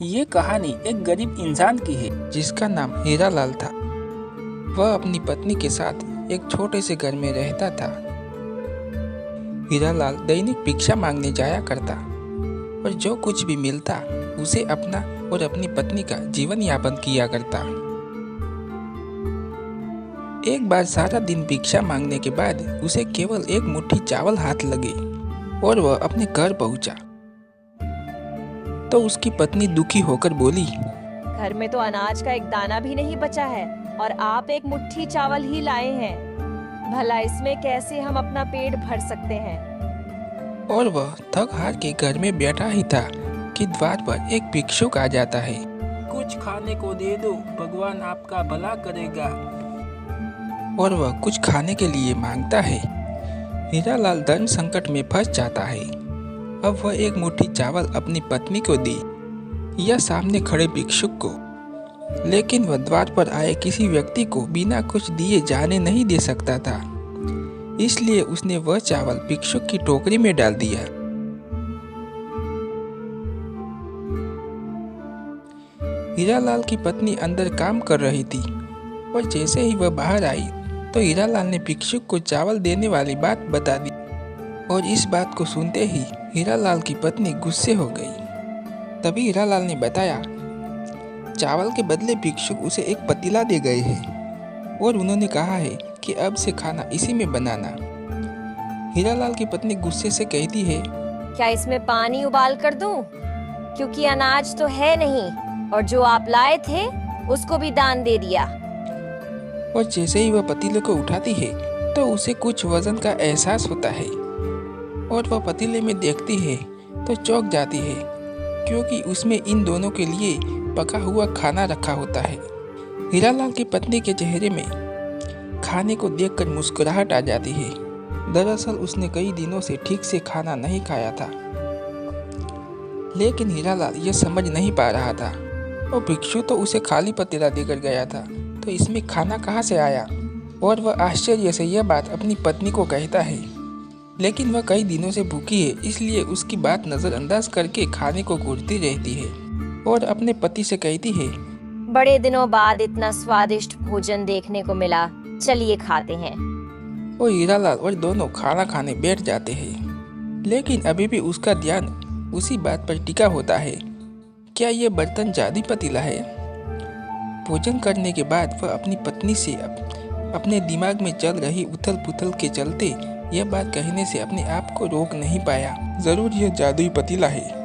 ये कहानी एक गरीब इंसान की है जिसका नाम हीरालाल था। वह अपनी पत्नी के साथ एक छोटे से घर में रहता था। हीरालाल दैनिक भिक्षा मांगने जाया करता और जो कुछ भी मिलता उसे अपना और अपनी पत्नी का जीवन यापन किया करता। एक बार सारा दिन भिक्षा मांगने के बाद उसे केवल एक मुट्ठी चावल हाथ लगे और वह अपने घर पहुंचा। तो उसकी पत्नी दुखी होकर बोली, घर में तो अनाज का एक दाना भी नहीं बचा है और आप एक मुट्ठी चावल ही लाए हैं। भला इसमें कैसे हम अपना पेट भर सकते हैं। और वह थक हार के घर में बैठा ही था कि द्वार पर एक भिक्षुक आ जाता है। कुछ खाने को दे दो, भगवान आपका भला करेगा। और वह कुछ खाने के लिए मांगता है। हीरालाल धन संकट में फंस जाता है। अब वह एक मुट्ठी चावल अपनी पत्नी को दी या सामने खड़े भिक्षुक को, लेकिन वह द्वार पर आए किसी व्यक्ति को बिना कुछ दिए जाने नहीं दे सकता था। इसलिए उसने वह चावल भिक्षुक की टोकरी में डाल दिया। हीरालाल की पत्नी अंदर काम कर रही थी और जैसे ही वह बाहर आई तो हीरालाल ने भिक्षुक को चावल देने वाली बात बता दी। और इस बात को सुनते ही हीरालाल की पत्नी गुस्से हो गई। तभी हीरालाल ने बताया, चावल के बदले भिक्षुक उसे एक पतीला दे गए हैं और उन्होंने कहा है कि अब से खाना इसी में बनाना। हीरालाल की पत्नी गुस्से से कहती है, क्या इसमें पानी उबाल कर दूं? क्योंकि अनाज तो है नहीं और जो आप लाए थे उसको भी दान दे दिया। और जैसे ही वह पतीले को उठाती है तो उसे कुछ वजन का एहसास होता है और वह पतीले में देखती है तो चौंक जाती है, क्योंकि उसमें इन दोनों के लिए पका हुआ खाना रखा होता है। हीरालाल की पत्नी के चेहरे में खाने को देखकर मुस्कुराहट आ जाती है। दरअसल उसने कई दिनों से ठीक से खाना नहीं खाया था, लेकिन हीरालाल यह समझ नहीं पा रहा था। और भिक्षु तो उसे खाली पतीला देकर गया था, तो इसमें खाना कहाँ से आया। और वह आश्चर्य से यह बात अपनी पत्नी को कहता है, लेकिन वह कई दिनों से भूखी है, इसलिए उसकी बात नजरअंदाज करके खाने को घूरती रहती है और अपने पति से कहती है, बड़े दिनों बाद इतना स्वादिष्ट भोजन देखने को मिला, चलिए खाते हैं। और हीरालाल और दोनों खाना खाने बैठ जाते हैं, लेकिन अभी भी उसका ध्यान उसी बात पर टिका होता है, क्या यह बर्तन जादुई पतीला है। भोजन करने के बाद वह अपनी पत्नी से अपने दिमाग में चल रही उथल पुथल के चलते यह बात कहने से अपने आप को रोक नहीं पाया, जरूर यह जादुई पतीला है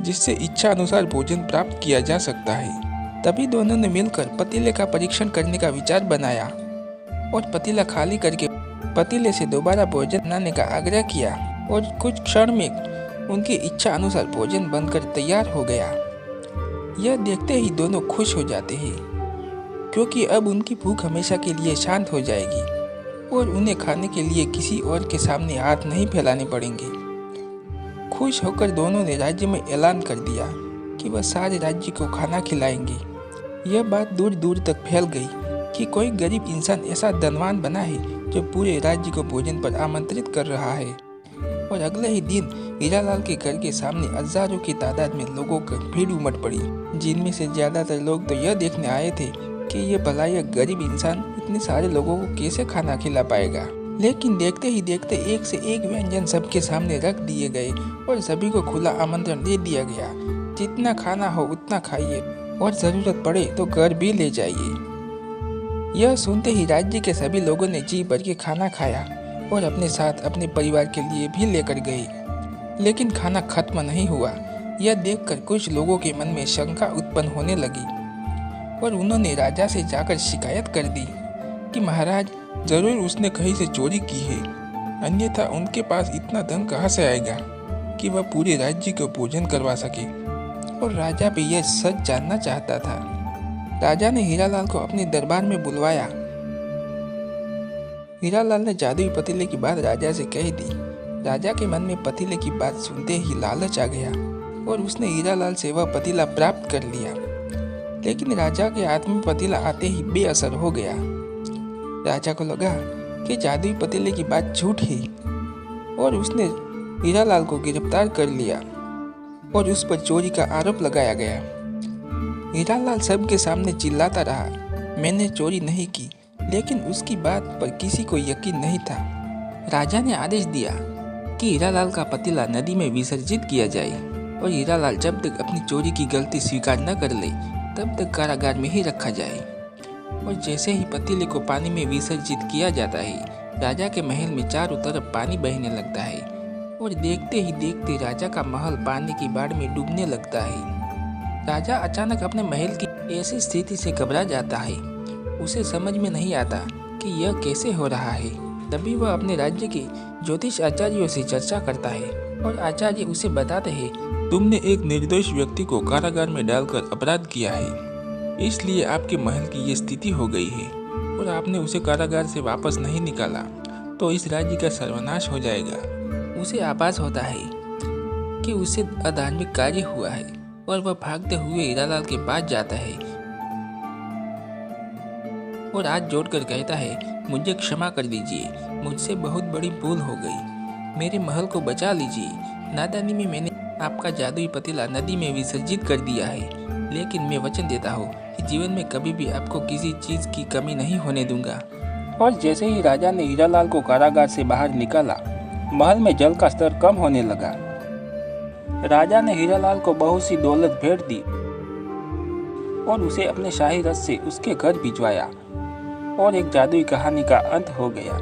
जिससे इच्छा अनुसार भोजन प्राप्त किया जा सकता है। तभी दोनों ने मिलकर पतीले का परीक्षण करने का विचार बनाया और पतीला खाली करके पतीले से दोबारा भोजन बनाने का आग्रह किया। और कुछ क्षण में उनकी इच्छा अनुसार भोजन बनकर तैयार हो गया। यह देखते ही दोनों खुश हो जाते हैं, क्योंकि अब उनकी भूख हमेशा के लिए शांत हो जाएगी और उन्हें खाने के लिए किसी और के सामने हाथ नहीं फैलाने पड़ेंगे। खुश होकर दोनों ने राज्य में ऐलान कर दिया कि वह सारे राज्य को खाना खिलाएंगे। यह बात दूर दूर तक फैल गई कि कोई गरीब इंसान ऐसा धनवान बना है जो पूरे राज्य को भोजन पर आमंत्रित कर रहा है। और अगले ही दिन हीरालाल के घर के सामने हजारों की तादाद में लोगों की भीड़ उमड़ पड़ी, जिनमें से ज्यादातर लोग तो यह देखने आए थे कि ये भला यह गरीब इंसान इतने सारे लोगों को कैसे खाना खिला पाएगा। लेकिन देखते ही देखते एक से एक व्यंजन सबके सामने रख दिए गए और सभी को खुला आमंत्रण दे दिया गया, जितना खाना हो उतना खाइए और जरूरत पड़े तो घर भी ले जाइए। यह सुनते ही राज्य के सभी लोगों ने जी भर के खाना खाया और अपने साथ अपने परिवार के लिए भी लेकर गए। लेकिन खाना खत्म नहीं हुआ। यह देखकर कुछ लोगों के मन में शंका उत्पन्न होने लगी और उन्होंने राजा से जाकर शिकायत कर दी कि महाराज, जरूर उसने कहीं से चोरी की है, अन्यथा उनके पास इतना धन कहाँ से आएगा कि वह पूरे राज्य को भोजन करवा सके। और राजा भी यह सच जानना चाहता था। राजा ने हीरालाल को अपने दरबार में बुलवाया। हीरालाल ने जादुई पतीले की बात राजा से कह दी। राजा के मन में पतीले की बात सुनते ही लालच आ गया और उसने हीरालाल से वह पतीला प्राप्त कर लिया। लेकिन राजा के हाथ में पतीला आते ही बेअसर हो गया। राजा को लगा कि जादुई पतीले की बात झूठ है और उसने हीरालाल को गिरफ्तार कर लिया और उस पर चोरी का आरोप लगाया गया। हीरालाल सबके सामने चिल्लाता रहा, मैंने चोरी नहीं की, लेकिन उसकी बात पर किसी को यकीन नहीं था। राजा ने आदेश दिया कि हीरालाल का पतीला नदी में विसर्जित किया जाए और हीरालाल जब तक अपनी चोरी की गलती स्वीकार न कर ले तब तक कारागार में ही रखा जाए। और जैसे ही पतीले को पानी में विसर्जित किया जाता है, राजा के महल में चारों तरफ पानी बहने लगता है और देखते ही देखते राजा का महल पानी की बाढ़ में डूबने लगता है। राजा अचानक अपने महल की ऐसी स्थिति से घबरा जाता है। उसे समझ में नहीं आता कि यह कैसे हो रहा है। तभी वह अपने राज्य के ज्योतिष आचार्यों से चर्चा करता है और आचार्य उसे बताते हैं, तुमने एक निर्दोष व्यक्ति को कारागार में डालकर अपराध किया है, इसलिए आपके महल की ये स्थिति हो गई है और आपने उसे कारागार से वापस नहीं निकाला तो इस राज्य का सर्वनाश हो जाएगा। उसे आभास होता है कि उसे अधार्मिक कार्य हुआ है और वह भागते हुए हीरालाल के पास जाता है और हाथ जोड़कर कहता है, मुझे क्षमा कर दीजिए, मुझसे बहुत बड़ी भूल हो गई, मेरे महल को बचा लीजिए। नादानी में मैंने आपका जादुई पतीला नदी में विसर्जित कर दिया है, लेकिन मैं वचन देता हूँ कि जीवन में कभी भी आपको किसी चीज़ की कमी नहीं होने दूंगा। और जैसे ही राजा ने हीरालाल को कारागार से बाहर निकाला, महल में जल का स्तर कम होने लगा। राजा ने हीरालाल को बहुत सी दौलत भेंट दी और उसे अपने शाही रथ से उसके घर भिजवाया और एक जादुई कहानी का अंत हो गया।